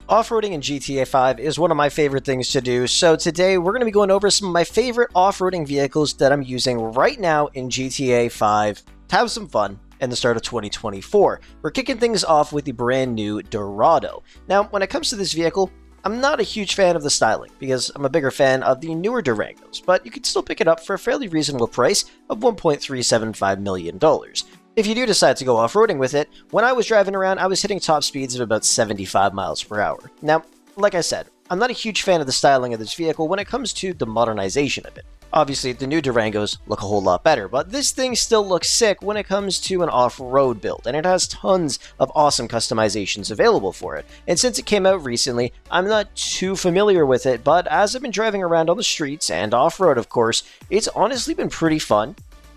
Off-roading in GTA 5 is one of my favorite things to do, so today we're going to be going over some of my favorite off-roading vehicles that I'm using right now in GTA 5 to have some fun in the start of 2024. We're kicking things off with the brand new Dorado. Now, when it comes to this vehicle, I'm not a huge fan of the styling, because I'm a bigger fan of the newer Durangos, but you can still pick it up for a fairly reasonable price of $1.375 million. If you do decide to go off-roading with it, when I was driving around, I was hitting top speeds of about 75 miles per hour. Now, like I said, I'm not a huge fan of the styling of this vehicle when it comes to the modernization of it. Obviously, the new Durangos look a whole lot better, but this thing still looks sick when it comes to an off-road build, and it has tons of awesome customizations available for it. And since it came out recently, I'm not too familiar with it, but as I've been driving around on the streets, and off-road of course, it's honestly been pretty fun.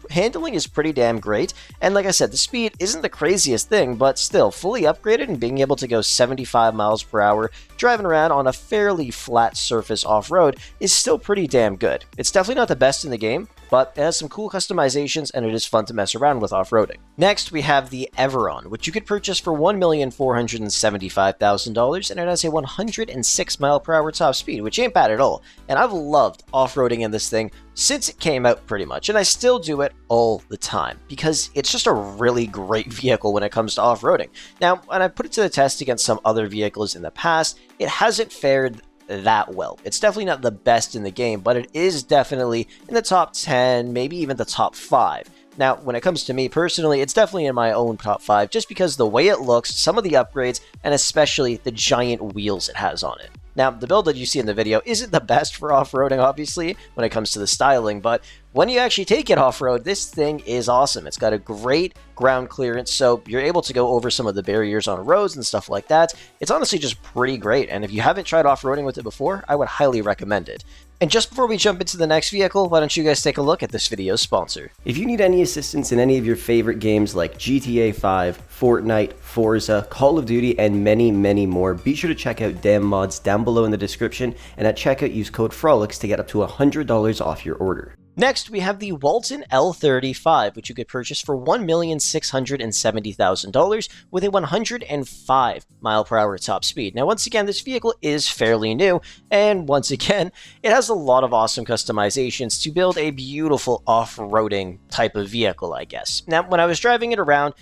Handling is pretty damn great, and like I said, the speed isn't the craziest thing, but still, fully upgraded and being able to go 75 miles per hour driving around on a fairly flat surface off-road is still pretty damn good. It's definitely not the best in the game, but it has some cool customizations and it is fun to mess around with off-roading. Next, we have the Everon, which you could purchase for $1,475,000, and it has a 106 mile per hour top speed, which ain't bad at all. And I've loved off-roading in this thing since it came out pretty much, and I still do it all the time, because it's just a really great vehicle when it comes to off-roading. Now, when I put it to the test against some other vehicles in the past, it hasn't fared that well. It's definitely not the best in the game, but it is definitely in the top 10, maybe even the top 5. Now, when it comes to me personally, it's definitely in my own top 5, just because the way it looks, some of the upgrades, and especially the giant wheels it has on it. Now, the build that you see in the video isn't the best for off-roading, obviously, when it comes to the styling, but when you actually take it off-road, this thing is awesome. It's got a great ground clearance, so you're able to go over some of the barriers on roads and stuff like that. It's honestly just pretty great, and if you haven't tried off-roading with it before, I would highly recommend it. And just before we jump into the next vehicle, why don't you guys take a look at this video's sponsor. If you need any assistance in any of your favorite games like GTA 5, Fortnite, Forza, Call of Duty, and many, many more, be sure to check out Damnmodz down below in the description, and at checkout use code FROLICS to get up to $100 off your order. Next, we have the Walton L35, which you could purchase for $1,670,000 with a 105 mile per hour top speed. Now, once again, this vehicle is fairly new, and once again, it has a lot of awesome customizations to build a beautiful off-roading type of vehicle, I guess. Now, when I was driving it around,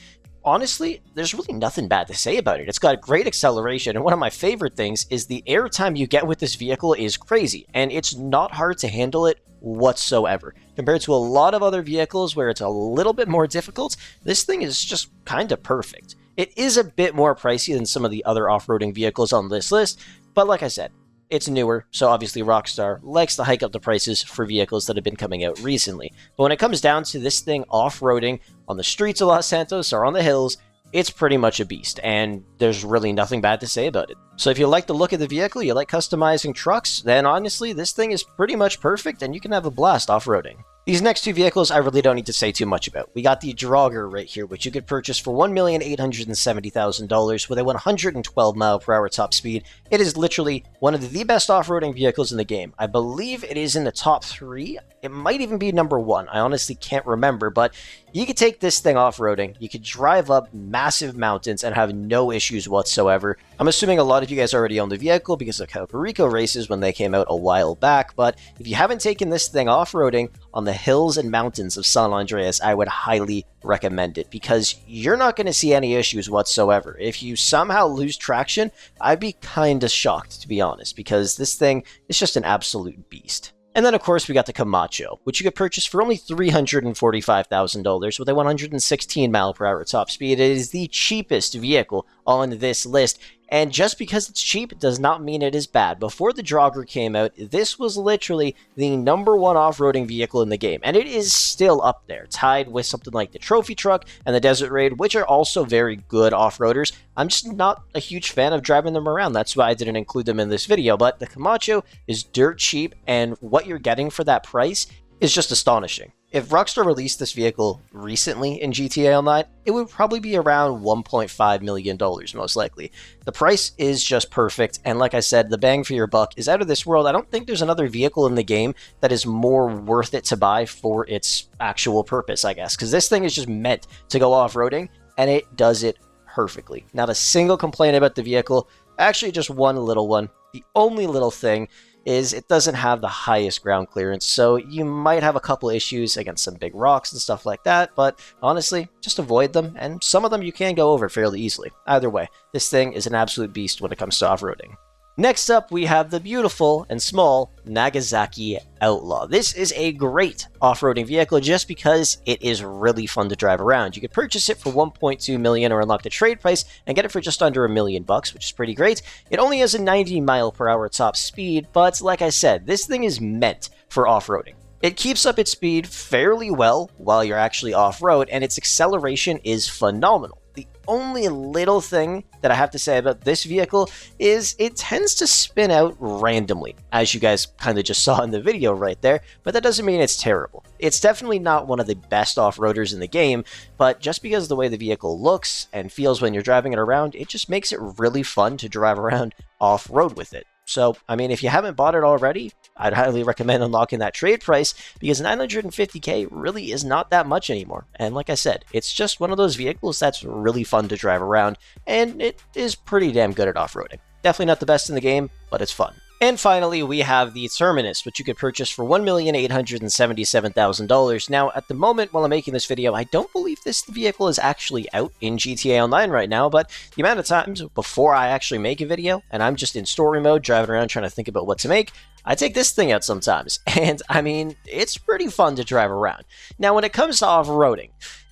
honestly, there's really nothing bad to say about it. It's got great acceleration, and one of my favorite things is the airtime you get with this vehicle is crazy, and it's not hard to handle it whatsoever. Compared to a lot of other vehicles where it's a little bit more difficult, this thing is just kind of perfect. It is a bit more pricey than some of the other off-roading vehicles on this list, but like I said, it's newer, so obviously Rockstar likes to hike up the prices for vehicles that have been coming out recently. But when it comes down to this thing off-roading on the streets of Los Santos or on the hills, it's pretty much a beast, and there's really nothing bad to say about it. So if you like the look of the vehicle, you like customizing trucks, then honestly, this thing is pretty much perfect, and you can have a blast off-roading. These next two vehicles I really don't need to say too much about. We got the Dger right here, which you could purchase for $1,870,000 with a 112 mile per hour top speed. It is literally one of the best off-roading vehicles in the game. I believe it is in the top 3. It might even be number 1. I honestly can't remember, but you could take this thing off-roading. You could drive up massive mountains and have no issues whatsoever. I'm assuming a lot of you guys already own the vehicle because of Kamacho races when they came out a while back, but if you haven't taken this thing off-roading on the hills and mountains of San Andreas, I would highly recommend it because you're not going to see any issues whatsoever. If you somehow lose traction, I'd be kind of shocked, to be honest, because this thing is just an absolute beast. And then, of course, we got the Kamacho, which you could purchase for only $345,000 with a 116 mile per hour top speed. It is the cheapest vehicle on this list, and just because it's cheap does not mean it is bad. Before the Dger came out, this was literally the #1 off-roading vehicle in the game, and it is still up there, tied with something like the Trophy Truck and the Desert Raid, which are also very good off-roaders. I'm just not a huge fan of driving them around, that's why I didn't include them in this video, but the Kamacho is dirt cheap, and what you're getting for that price is just astonishing. If Rockstar released this vehicle recently in GTA Online, it would probably be around $1.5 million most likely. The price is just perfect, and like I said, the bang for your buck is out of this world. I don't think there's another vehicle in the game that is more worth it to buy for its actual purpose, I guess, because this thing is just meant to go off-roading, and it does it perfectly. Not a single complaint about the vehicle. Actually, just one little one. The only little thing is it doesn't have the highest ground clearance, so you might have a couple issues against some big rocks and stuff like that, but honestly, just avoid them, and some of them you can go over fairly easily. Either way, this thing is an absolute beast when it comes to off-roading. Next up, we have the beautiful and small Nagazaki Outlaw. This is a great off-roading vehicle just because it is really fun to drive around. You could purchase it for 1.2 million or unlock the trade price and get it for just under $1 million bucks, which is pretty great. It only has a 90 mile per hour top speed, but like I said, this thing is meant for off-roading. It keeps up its speed fairly well while you're actually off-road, and its acceleration is phenomenal. The only little thing that I have to say about this vehicle is it tends to spin out randomly, as you guys kind of just saw in the video right there, but that doesn't mean it's terrible. It's definitely not one of the best off-roaders in the game, but just because of the way the vehicle looks and feels when you're driving it around, it just makes it really fun to drive around off-road with it. So, I mean, if you haven't bought it already, I'd highly recommend unlocking that trade price because 950k really is not that much anymore. And like I said, it's just one of those vehicles that's really fun to drive around, and it is pretty damn good at off-roading. Definitely not the best in the game, but it's fun. And finally, we have the Terminus, which you could purchase for $1,877,000. Now, at the moment, while I'm making this video, I don't believe this vehicle is actually out in GTA Online right now, but the amount of times before I actually make a video, and I'm just in story mode, driving around trying to think about what to make, I take this thing out sometimes. And, I mean, it's pretty fun to drive around. Now, when it comes to off-roading,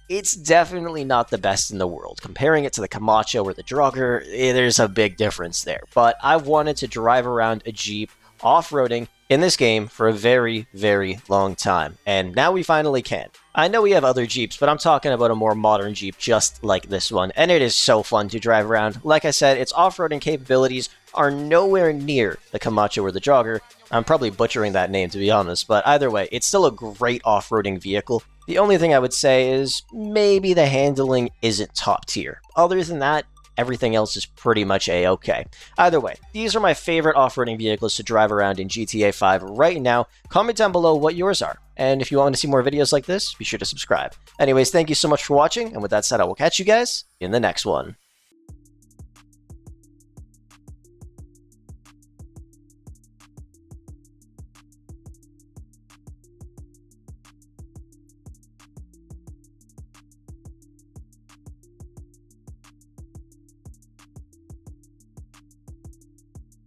it's definitely not the best in the world. Comparing it to the Kamacho or the Dger, there's a big difference there. But I've wanted to drive around a Jeep off-roading in this game for a very, very long time. And now we finally can. I know we have other Jeeps, but I'm talking about a more modern Jeep just like this one. And it is so fun to drive around. Like I said, its off-roading capabilities are nowhere near the Kamacho or the Dger. I'm probably butchering that name, to be honest, but either way, it's still a great off-roading vehicle. The only thing I would say is maybe the handling isn't top tier. Other than that, everything else is pretty much a-okay. Either way, these are my favorite off-roading vehicles to drive around in GTA 5 right now. Comment down below what yours are. And if you want to see more videos like this, be sure to subscribe. Anyways, thank you so much for watching, and with that said, I will catch you guys in the next one.